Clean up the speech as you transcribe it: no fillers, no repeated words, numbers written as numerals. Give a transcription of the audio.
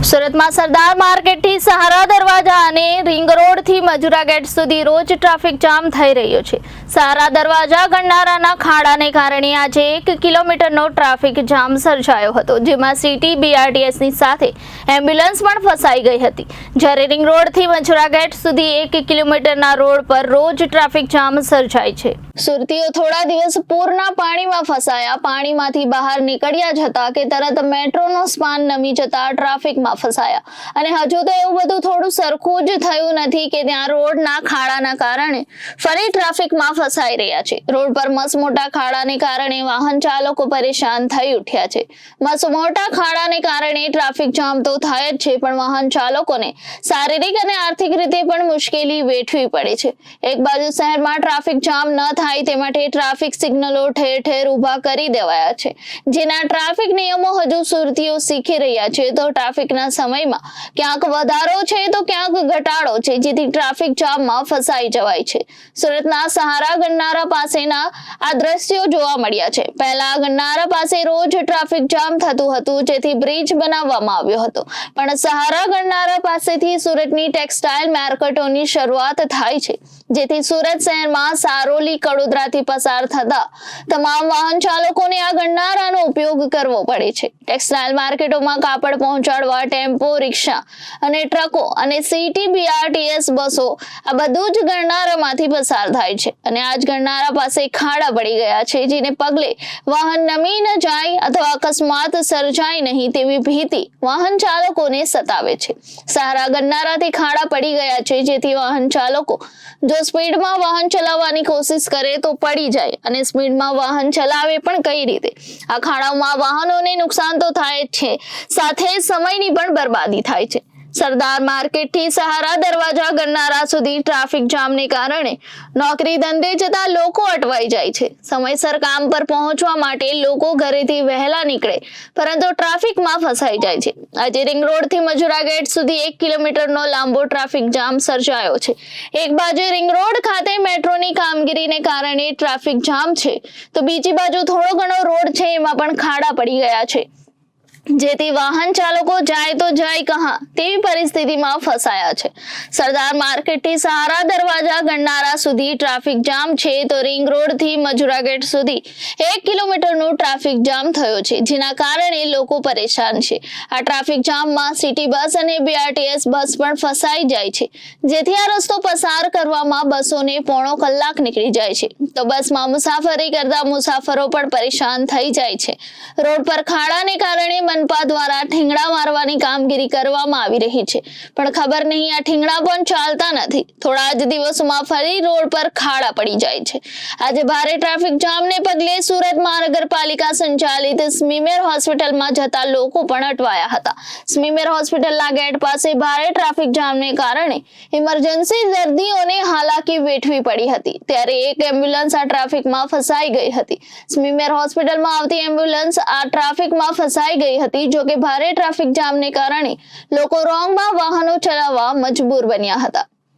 સુરતમાં સરદાર માર્કેટથી સહારા દરવાજા અને રિંગ રોડથી મજુરા ગેટ સુધી રોજ ટ્રાફિક જામ થઈ રહ્યો છે. સહારા દરવાજા ગણનારાના ખાડાને કારણે આજે 1 કિલોમીટરનો ટ્રાફિક જામ સર્જાયો હતો, જેમાં સિટી બીઆરટીએસની સાથે એમ્બ્યુલન્સ પણ ફસાઈ ગઈ હતી. જ્યારે રિંગ રોડથી મજુરા ગેટ સુધી 1 કિલોમીટરના રોડ પર રોજ ટ્રાફિક જામ સર્જાય છે. સુરતીઓ થોડા દિવસ પૂરના પાણીમાં ફસાયા. પાણીમાંથી બહાર નીકળ્યા જ હતા કે તરત મેટ્રોનો સ્પાન નમી જતા ટ્રાફિકમાં ફસાયા અને હજુ તો એવું બધું થોડું સરખું જ થયું નથી કે ત્યાં રોડના ખાડાના કારણે ફરી ટ્રાફિકમાં ફસાઈ રહ્યા છે. રોડ પર મસમોટા ખાડાને કારણે વાહન ચાલકો પરેશાન થઈ ઉઠ્યા છે. મસમોટા ખાડાને કારણે ટ્રાફિક જામ તો થાય જ છે, પણ વાહન ચાલકોને શારીરિક અને આર્થિક રીતે પણ મુશ્કેલી વેઠવી પડે છે. એક બાજુ શહેરમાં ટ્રાફિક જામ ન થાય તે માટે ટ્રાફિક સિગ્નલો ઠેર ઠેર ઊભા કરી દેવાયા છે, જેના ટ્રાફિક નિયમો હજુ સુરતીઓ શીખી રહ્યા છે. તો ટ્રાફિકના સમયમાં ક્યાંક વધારો છે તો ક્યાંક ઘટાડો છે, જેથી ટ્રાફિક જામમાં ફસાઈ જવાય છે. સુરતના સહારા ગણનારા પાસેના આ દ્રશ્યો જોવા મળ્યા છે. પહેલા ગણનારા પાસે રોજ ટ્રાફિક જામ થતું હતું, જેથી બ્રિજ બનાવવામાં આવ્યો હતો, પણ સહારા ગણનારા પાસેથી સુરતની ટેક્સટાઇલ માર્કેટોની શરૂઆત થાય છે, જેથી સુરત શહેરમાં સારોલી કડોદરાથી પસાર થતા તમામ વાહન ચાલકોને આ ગણનારાનો ઉપયોગ કરવો પડે છે. ટેક્સટાઇલ માર્કેટોમાં કાપડ પહોંચાડવા ટેમ્પો, રિક્ષા અને ટ્રકો અને સિટી બીઆરટીએસ બસો આ બધું જ ગણનારામાંથી પસાર થાય છે. અને આ જ ગણનારા પાસે ખાડા પડી ગયા છે, જેને પગલે વાહન નમી ન જાય અથવા અકસ્માત સર્જાય નહીં તેવી ભીતિ વાહન ચાલકોને સતાવે છે. સહારા ગણનારાથી ખાડા પડી ગયા છે, જેથી વાહન ચાલકો જો સ્પીડમાં વાહન ચલાવવાની કોશિશ કરે તો પડી જાય, અને સ્પીડમાં વાહન ચલાવે પણ કઈ રીતે? આ ખાડાઓમાં વાહનોને નુકસાન તો થાય જ છે, સાથે સમયની પણ બરબાદી થાય છે. સરદાર માર્કેટથી સહારા દરવાજા ગણનારા સુધી ટ્રાફિક જામને કારણે નોકરી ધંધે જતા લોકો અટવાઈ જાય છે. સમયસર કામ પર પહોંચવા માટે લોકો ઘરેથી વહેલા નીકળે, પરંતુ ટ્રાફિકમાં ફસાઈ જાય છે. આજે રિંગ રોડથી મજુરા ગેટ સુધી 1 કિલોમીટરનો લાંબો ટ્રાફિક જામ સર્જાયો છે. એક બાજુ રિંગ રોડ ખાતે મેટ્રોની કામગીરીને કારણે ટ્રાફિક જામ છે, તો બીજી બાજુ થોડો ઘણો રોડ છે એમાં પણ ખાડા પડી ગયા છે, જેથી વાહન ચાલકો જાય તો જાય કહા તેવી પરિસ્થિતિમાં ફસાયા છે. સરદાર માર્કેટથી સહારા દરવાજા ગણનારા સુધી ટ્રાફિક જામ છે, તો રિંગ રોડથી મજુરા ગેટ સુધી 1 કિલોમીટરનો ટ્રાફિક જામ થયો છે, જેના કારણે લોકો પરેશાન છે. આ ટ્રાફિક જામમાં સિટી બસ અને બીઆરટીએસ બસ પણ ફસાઈ જાય છે, જેથી આ રસ્તો પસાર કરવામાં બસોને પોણો કલાક નીકળી જાય છે, તો બસમાં મુસાફરી કરતા મુસાફરો પણ પરેશાન થઈ જાય છે. રોડ પર ખાડાને કારણે મનપા દ્વારા ઠીંગડા મારવાની કામગીરી કરવામાં આવી રહી છે, પણ ખબર નહીં આ ઠીંગડા પણ ચાલતા નથી. થોડા જ દિવસોમાં ફરી રોડ પર ખાડા પડી જાય છે. આજે ભારે ટ્રાફિક જામને પગલે સુરત મહાનગરપાલિકા સંચાલિત સ્મીમેર હોસ્પિટલમાં જતા લોકો પણ અટવાયા હતા. સ્મીમેર હોસ્પિટલના ગેટ પાસે ભારે ટ્રાફિક જામને કારણે ઇમરજન્સી દર્દીઓને હાલાકી વેઠવી પડી હતી, ત્યારે એક એમ્બ્યુલન્સ આ ટ્રાફિકમાં ફસાઈ ગઈ હતી. સ્મીમેર હોસ્પિટલમાં આવતી એમ્બ્યુલન્સ આ ટ્રાફિકમાં ફસાઈ ગઈ હતી. જો કે ભારે ટ્રાફિક જામને કારણે લોકો રોંગમાં વાહનો ચલાવવા મજબૂર બન્યા હતા.